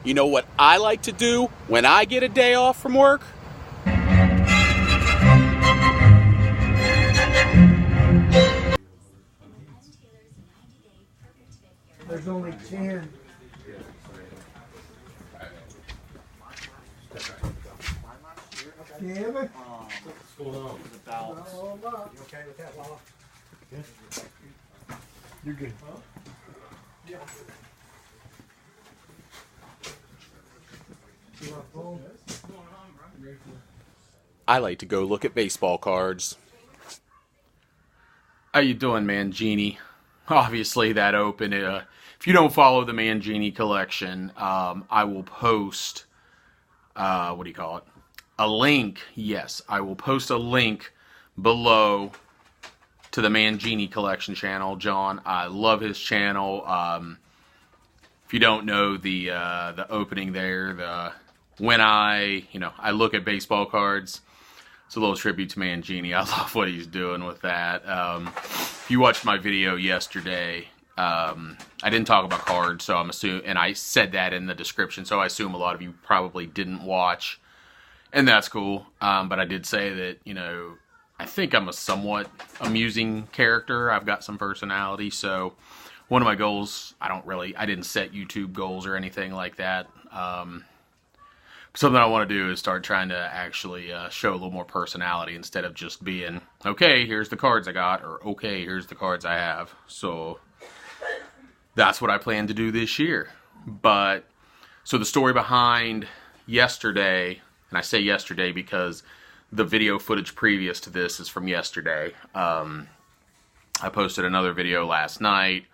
You know what I like to do when I get a day off from work? There's only 10. Yeah, but What's going on? you okay with that, Lala? You're good. Huh? Yeah. I like to go look at baseball cards. How you doing, Mangini? Obviously, that open. If you don't follow the Mangini collection, I will post. What do you call it? A link. Yes, I will post a link below to the Mangini collection channel. John, I love his channel. If you don't know the opening there, when I look at baseball cards. It's a little tribute to Mangini. I love what he's doing with that. If you watched my video yesterday, I didn't talk about cards, so I'm assuming, and I said that in the description, so I assume a lot of you probably didn't watch, and that's cool. But I did say that, I think I'm a somewhat amusing character. I've got some personality, so one of my goals, I didn't set YouTube goals or anything like that. Something I want to do is start trying to actually show a little more personality instead of just being, okay, here's the cards I got, or okay, here's the cards I have. So that's what I plan to do this year. So the story behind yesterday, and I say yesterday because the video footage previous to this is from yesterday. I posted another video last night,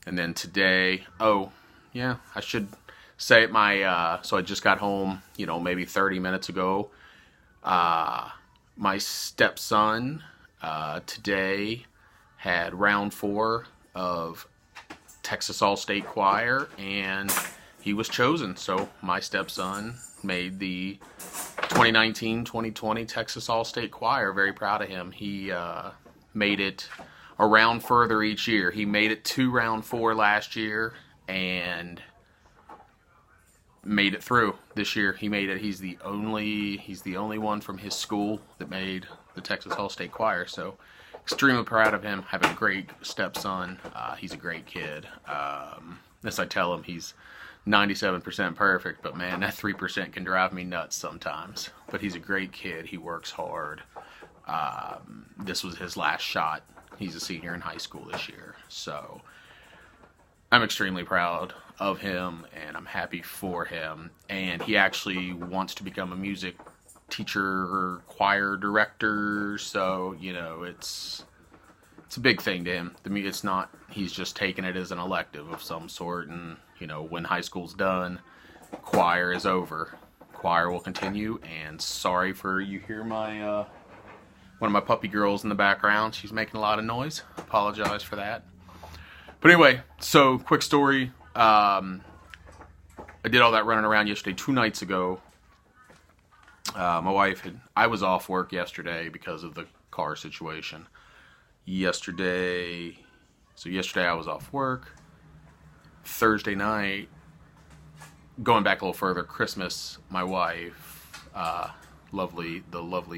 and then today, I should say so I just got home, maybe 30 minutes ago. My stepson today had round 4 of Texas All-State Choir, and he was chosen. So my stepson made the 2019-2020 Texas All-State Choir. Very proud of him. He made it a round further each year. He made it to round 4 last year, and made it through this year. He made it. He's the only one from his school that made the Texas All-State Choir. So extremely proud of him. Have a great stepson. He's a great kid. As I tell him, he's 97% perfect, but man, that 3% can drive me nuts sometimes. But he's a great kid. He works hard. This was his last shot. He's a senior in high school this year. So I'm extremely proud of him, and I'm happy for him. And he actually wants to become a music teacher or choir director, so it's a big thing to him. It's not, he's just taking it as an elective of some sort, and when high school's done, choir is over. Choir will continue. And sorry for you hear my one of my puppy girls in the background. She's making a lot of noise. Apologize for that. But anyway, so quick story. I did all that running around yesterday. 2 nights ago, my wife I was off work yesterday because of the car situation. Yesterday I was off work. Thursday night, going back a little further, Christmas, my wife, the lovely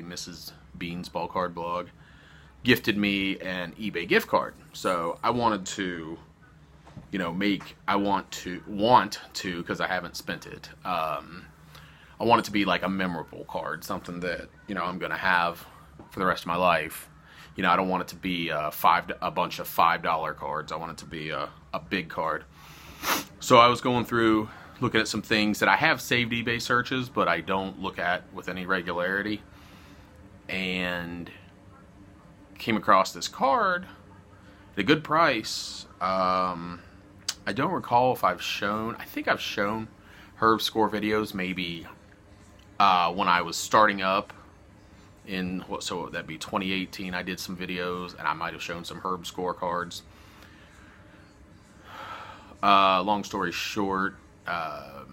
Mrs. Beans Ball Card Blog, gifted me an eBay gift card. So I wanted to, want to, because I haven't spent it. I want it to be like a memorable card, something that, I'm going to have for the rest of my life. I don't want it to be a bunch of $5 cards. I want it to be a big card. So I was going through, looking at some things that I have saved eBay searches, but I don't look at with any regularity. And came across this card at a good price. I don't recall if I think I've shown Herb Score videos maybe when I was starting up in, so that'd be 2018. I did some videos, and I might have shown some Herb Score cards. Long story short, got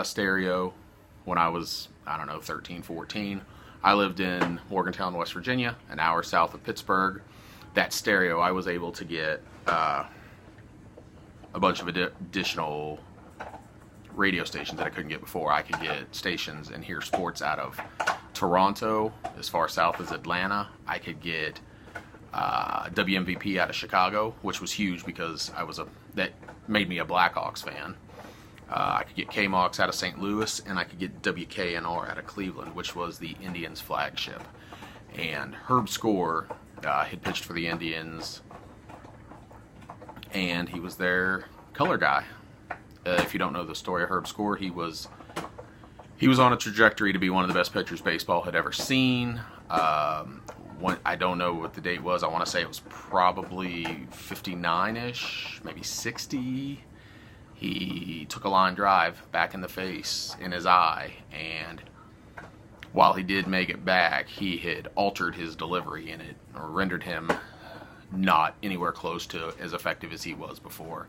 a stereo when I was, 13, 14. I lived in Morgantown, West Virginia, an hour south of Pittsburgh. That stereo I was able to get a bunch of additional radio stations that I couldn't get before. I could get stations and hear sports out of Toronto, as far south as Atlanta. I could get WMVP out of Chicago, which was huge because that made me a Blackhawks fan. I could get KMOX out of St. Louis, and I could get WKNR out of Cleveland, which was the Indians' flagship. And Herb Score had pitched for the Indians, and he was their color guy. If you don't know the story of Herb Score, he was on a trajectory to be one of the best pitchers baseball had ever seen. I don't know what the date was. I want to say it was probably 59-ish, maybe 60. He took a line drive back in the face in his eye, and while he did make it back, he had altered his delivery, and it rendered him not anywhere close to as effective as he was before.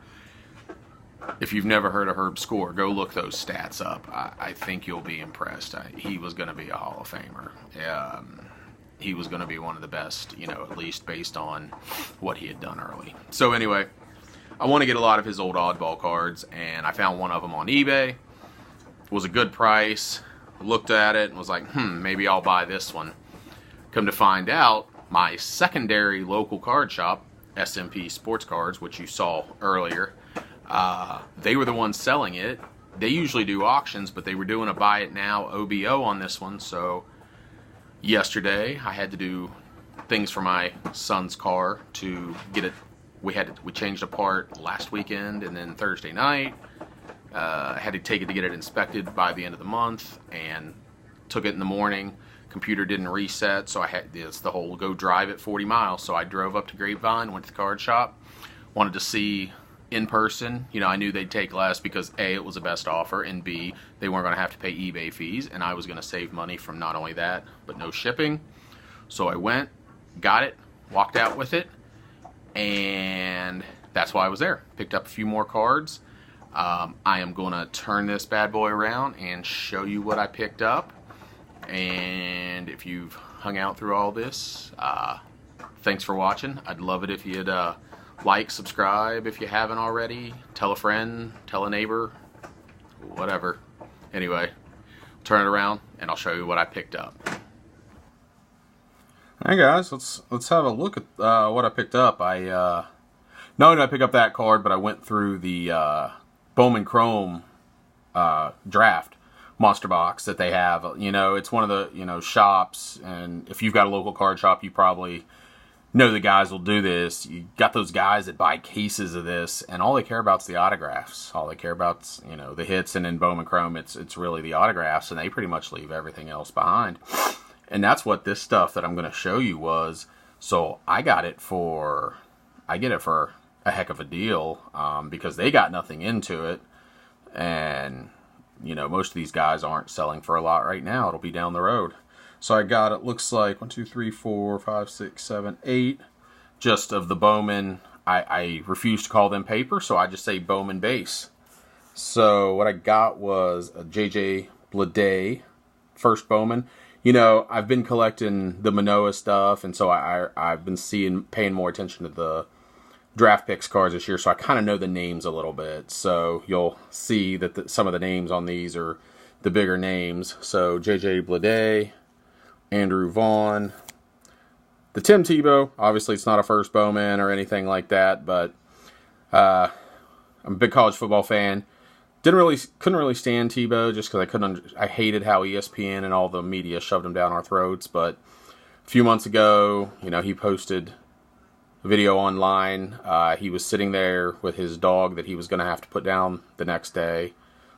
If you've never heard of Herb Score, go look those stats up. I think you'll be impressed. He was going to be a Hall of Famer. He was going to be one of the best, at least based on what he had done early. So anyway, I want to get a lot of his old oddball cards, and I found one of them on eBay. It was a good price. Looked at it and was like, maybe I'll buy this one. Come to find out, my secondary local card shop, SMP Sports Cards, which you saw earlier, they were the ones selling it. They usually do auctions, but they were doing a buy it now OBO on this one. So yesterday I had to do things for my son's car to get it. We changed a part last weekend, and then Thursday night I had to take it to get it inspected by the end of the month, and took it in the morning. Computer didn't reset, so it's the whole go drive it 40 miles. So I drove up to Grapevine, went to the card shop, wanted to see in person. I knew they'd take less because A, it was the best offer, and B, they weren't going to have to pay eBay fees, and I was going to save money from not only that, but no shipping. So I went, got it, walked out with it, and that's why I was there. Picked up a few more cards. I am going to turn this bad boy around and show you what I picked up. And if you've hung out through all this, thanks for watching. I'd love it if you'd like, subscribe if you haven't already, tell a friend, tell a neighbor, whatever. Anyway, turn it around and I'll show you what I picked up. Hey guys, let's have a look at what I picked up. Not only did I pick up that card, but I went through the Bowman Chrome draft monster box that they have. It's one of the shops, and if you've got a local card shop, you probably know the guys will do this. You got those guys that buy cases of this, and all they care about is the autographs. All they care about is, the hits, and in Bowman Chrome, it's really the autographs, and they pretty much leave everything else behind. And that's what this stuff that I'm going to show you was. So I get it for a heck of a deal, because they got nothing into it, and most of these guys aren't selling for a lot right now. It'll be down the road. So I got, it looks like 1, 2, 3, 4, 5, 6, 7, 8 just of the Bowman. I refuse to call them paper, so I just say Bowman base. So what I got was a JJ Bleday first Bowman. I've been collecting the Manoah stuff, and so I've been paying more attention to the draft picks cards this year, so I kind of know the names a little bit. So you'll see that some of the names on these are the bigger names. So JJ Bleday, Andrew Vaughn, the Tim Tebow. Obviously, it's not a first Bowman or anything like that, but I'm a big college football fan. Couldn't really stand Tebow just because I hated how ESPN and all the media shoved him down our throats. But a few months ago, he posted a video online. He was sitting there with his dog that he was going to have to put down the next day,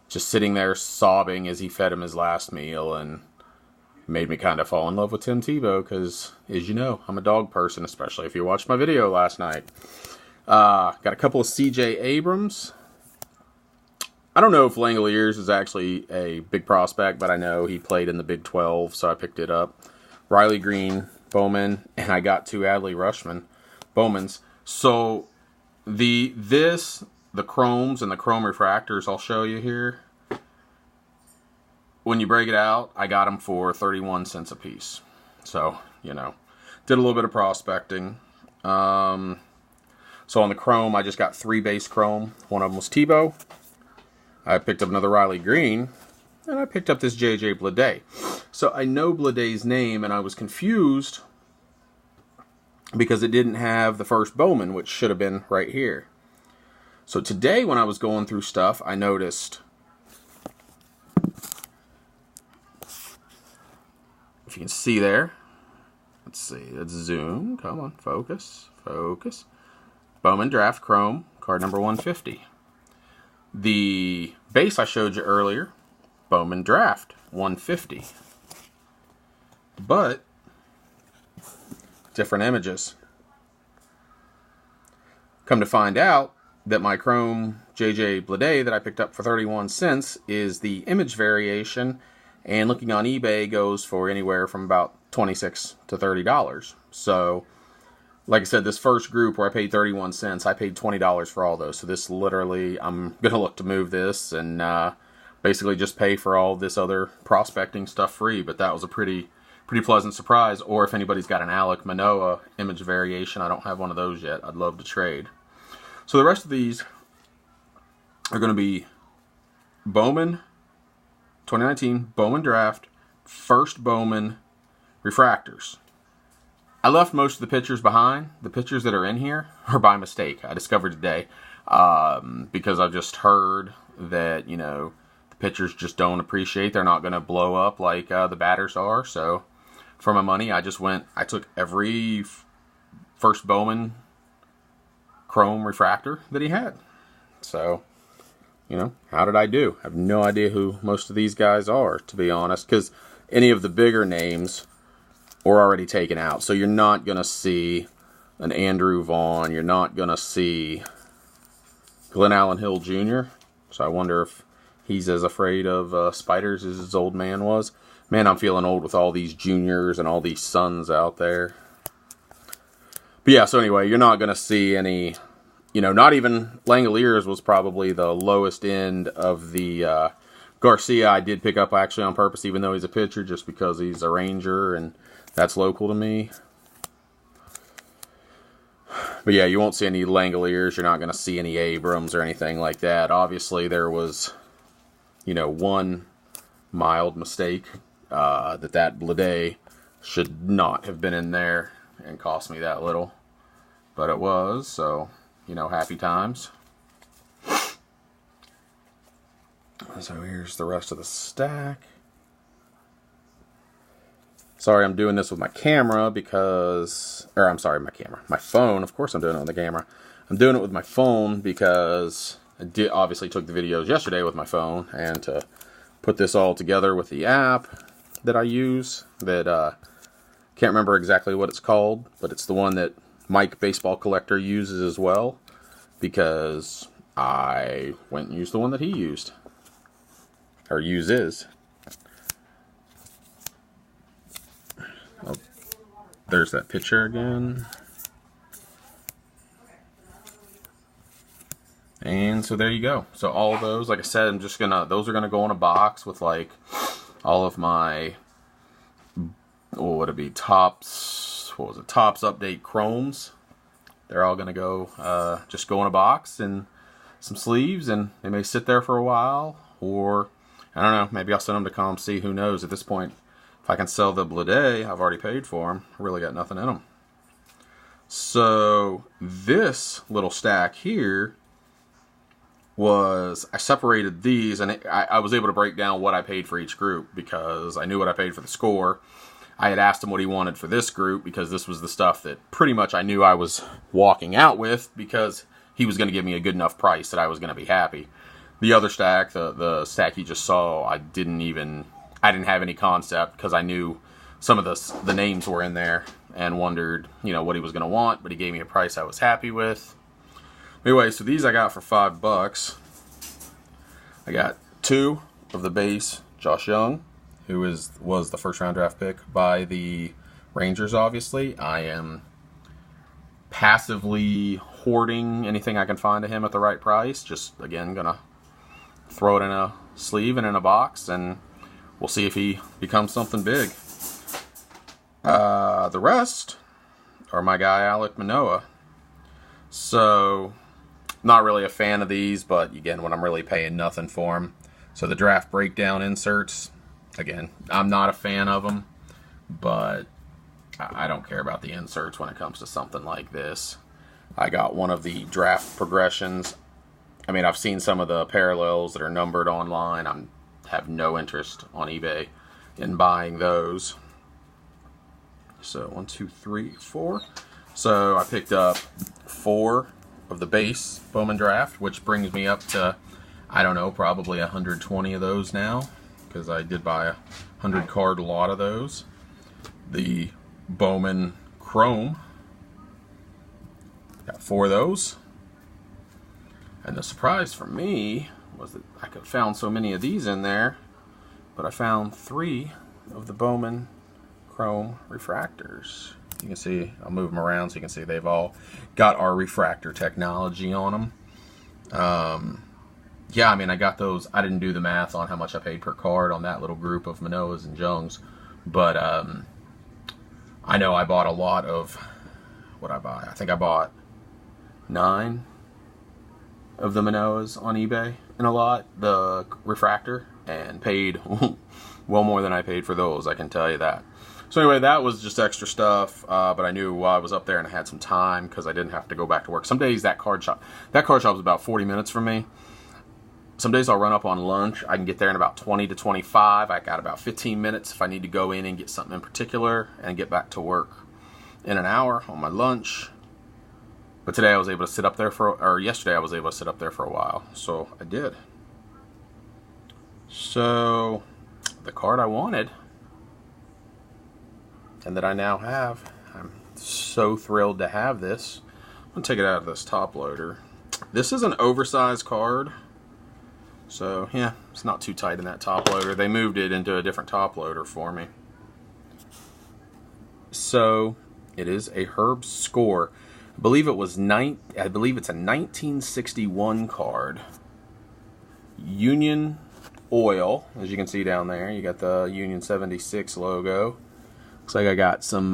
just sitting there sobbing as he fed him his last meal, and made me kind of fall in love with Tim Tebow because, as you know, I'm a dog person, especially if you watched my video last night. Got a couple of CJ Abrams. I don't know if Langoliers is actually a big prospect, but I know he played in the Big 12, so I picked it up. Riley Green Bowman, and I got 2 Adley Rushman Bowmans. So the chromes and the chrome refractors I'll show you here. When you break it out, I got them for 31 cents a piece. So, did a little bit of prospecting. So So on the chrome, I just got 3 base chrome. One of them was Tebow. I picked up another Riley Green. And I picked up this J.J. Bleday. So I know Bleday's name, and I was confused because it didn't have the first Bowman, which should have been right here. So today, when I was going through stuff, I noticed, if you can see there, let's see, let's zoom, come on, focus, focus. Bowman Draft Chrome, card number 150. The base I showed you earlier, Bowman Draft, 150. But different images. Come to find out that my Chrome J.J. Bleday that I picked up for 31 cents is the image variation, and looking on eBay goes for anywhere from about $26 to $30. So, like I said, this first group where I paid 31 cents, I paid $20 for all those. So this literally, I'm going to look to move this and basically just pay for all this other prospecting stuff free. But that was a pretty pleasant surprise. Or if anybody's got an Alek Manoah image variation, I don't have one of those yet, I'd love to trade. So the rest of these are going to be Bowman 2019 Bowman Draft first Bowman refractors. I left most of the pictures behind. The pictures that are in here are by mistake. I discovered today because I've just heard that, you know, the pictures just don't appreciate. They're not going to blow up like the batters are. So for my money, I took every first Bowman chrome refractor that he had. So, you know, how did I do? I have no idea who most of these guys are, to be honest, because any of the bigger names were already taken out. So you're not going to see an Andrew Vaughn. You're not going to see Glenn Allen Hill Jr. So I wonder if he's as afraid of spiders as his old man was. Man, I'm feeling old with all these juniors and all these sons out there. But yeah, so anyway, you're not going to see any, you know, not even Langoliers was probably the lowest end of the Garcia I did pick up actually on purpose, even though he's a pitcher, just because he's a Ranger and that's local to me. But yeah, you won't see any Langoliers. You're not going to see any Abrams or anything like that. Obviously, there was, you know, one mild mistake that Bleday should not have been in there and cost me that little. But it was, so, you know, happy times. So here's the rest of the stack. Sorry, I'm doing this with my camera because, or I'm sorry, my phone. Of course I'm doing it with the camera. I'm doing it with my phone because I obviously took the videos yesterday with my phone, and to put this all together with the app that I use, that can't remember exactly what it's called, but it's the one that Mike Baseball Collector uses as well, because I went and used the one that he used, or uses. Oh, there's that picture again. And so there you go. So all of those, like I said, those are gonna go in a box with like all of my, what would it be, Topps Update Chromes. They're all gonna go, just go in a box and some sleeves, and they may sit there for a while, or I don't know, maybe I'll send them to ComC. Who knows? At this point, if I can sell the Bleday, I've already paid for them. I really got nothing in them. So this little stack here was, I separated these, and I was able to break down what I paid for each group because I knew what I paid for the score. I had asked him what he wanted for this group because this was the stuff that pretty much I knew I was walking out with, because he was going to give me a good enough price that I was going to be happy. The other stack, the stack you just saw, I didn't have any concept, because I knew some of the names were in there and wondered, you know, what he was going to want, but he gave me a price I was happy with. Anyway, so these I got for $5. I got 2 of the base Josh Young, who was the first round draft pick by the Rangers, obviously. I am passively hoarding anything I can find of him at the right price. Just, again, gonna throw it in a sleeve and in a box, and we'll see if he becomes something big. The rest are my guy Alek Manoah. So, not really a fan of these, but again, when I'm really paying nothing for them. So the draft breakdown inserts, again, I'm not a fan of them, but I don't care about the inserts when it comes to something like this. I got one of the draft progressions. I mean, I've seen some of the parallels that are numbered online. I have no interest on eBay in buying those. So 1, 2, 3, 4. So I picked up 4 of the base Bowman draft, which brings me up to, I don't know, probably 120 of those now, because I did buy a 100 card lot of those. The Bowman Chrome, got 4 of those. And the surprise for me was that I could found so many of these in there, but I found 3 of the Bowman Chrome refractors. You can see, I'll move them around so you can see they've all got our refractor technology on them. Yeah, I mean, I got those. I didn't do the math on how much I paid per card on that little group of Manoas and Jungs, but I know I bought a lot of, what I buy? I think I bought 9 of the Manoas on eBay in a lot, the refractor, and paid well more than I paid for those, I can tell you that. So anyway, that was just extra stuff, but I knew while I was up there and I had some time because I didn't have to go back to work. Some days that card shop is about 40 minutes from me. Some days I'll run up on lunch. I can get there in about 20 to 25. I got about 15 minutes if I need to go in and get something in particular and get back to work in an hour on my lunch. But today I was able to sit up there yesterday I was able to sit up there for a while. So I did. So the card I wanted and that I now have, I'm so thrilled to have this. I'm going to take it out of this top loader. This is an oversized card. So, yeah, it's not too tight in that top loader. They moved it into a different top loader for me. So, it is a Herb Score. I believe it's a 1961 card. Union Oil, as you can see down there. You got the Union 76 logo. Looks like I got some,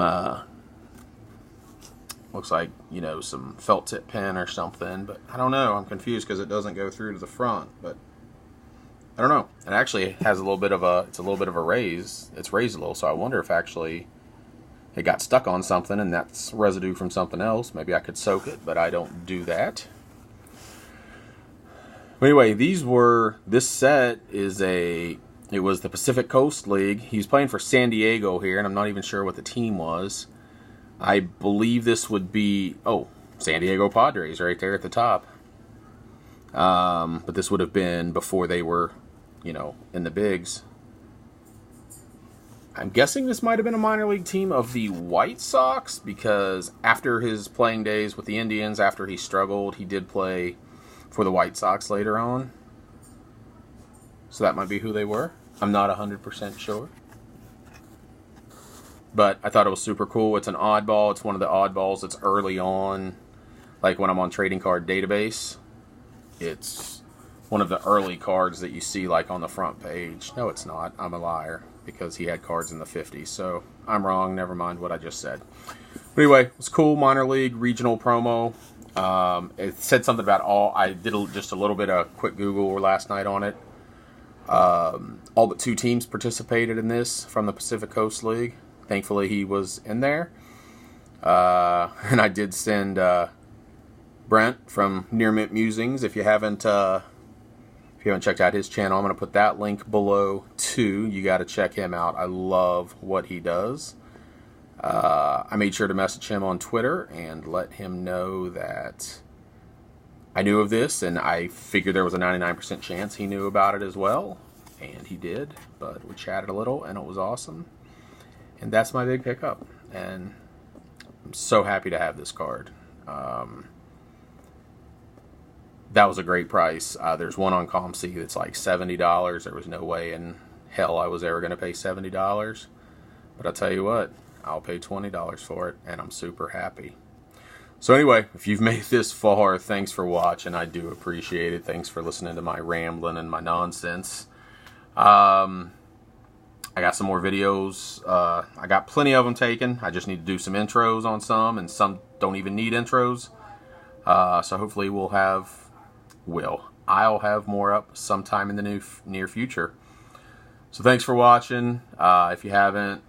looks like, you know, some felt tip pen or something. But I don't know. I'm confused because it doesn't go through to the front. But I don't know. It actually has a little bit of a raise. It's raised a little, so I wonder if actually it got stuck on something and that's residue from something else. Maybe I could soak it, but I don't do that. Anyway, this set is it was the Pacific Coast League. He's playing for San Diego here, and I'm not even sure what the team was. I believe this would be, San Diego Padres right there at the top. But this would have been before they were, you know, in the bigs. I'm guessing this might have been a minor league team of the White Sox, because after his playing days with the Indians, after he struggled, he did play for the White Sox later on. So that might be who they were. I'm not 100% sure. But I thought it was super cool. It's an oddball. It's one of the oddballs that's early on. Like when I'm on Trading Card Database, it's one of the early cards that you see like on the front page. No, it's not. I'm a liar, because he had cards in the 50s. So I'm wrong. Never mind what I just said. But anyway, it was cool. Minor league regional promo. It said something about I did just a little bit of quick Google last night on it. All but 2 teams participated in this from the Pacific Coast League. Thankfully, he was in there. And I did send Brent from Near Mint Musings. If you haven't checked out his channel, I'm going to put that link below too. You got to check him out. I love what he does. I made sure to message him on Twitter and let him know that I knew of this, and I figured there was a 99% chance he knew about it as well, and he did. But we chatted a little, and it was awesome. And that's my big pickup, and I'm so happy to have this card. That was a great price. There's one on ComC that's like $70. There was no way in hell I was ever going to pay $70. But I'll tell you what, I'll pay $20 for it, and I'm super happy. So anyway, if you've made this far, thanks for watching. I do appreciate it. Thanks for listening to my rambling and my nonsense. I got some more videos. I got plenty of them taken. I just need to do some intros on some, and some don't even need intros. So hopefully I'll have more up sometime in the near future. So thanks for watching. If you haven't,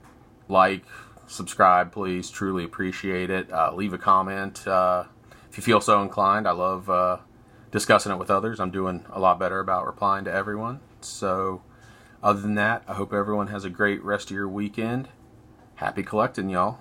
subscribe, please. Truly appreciate it. Leave a comment if you feel so inclined. I love discussing it with others. I'm doing a lot better about replying to everyone. So other than that, I hope everyone has a great rest of your weekend. Happy collecting, y'all.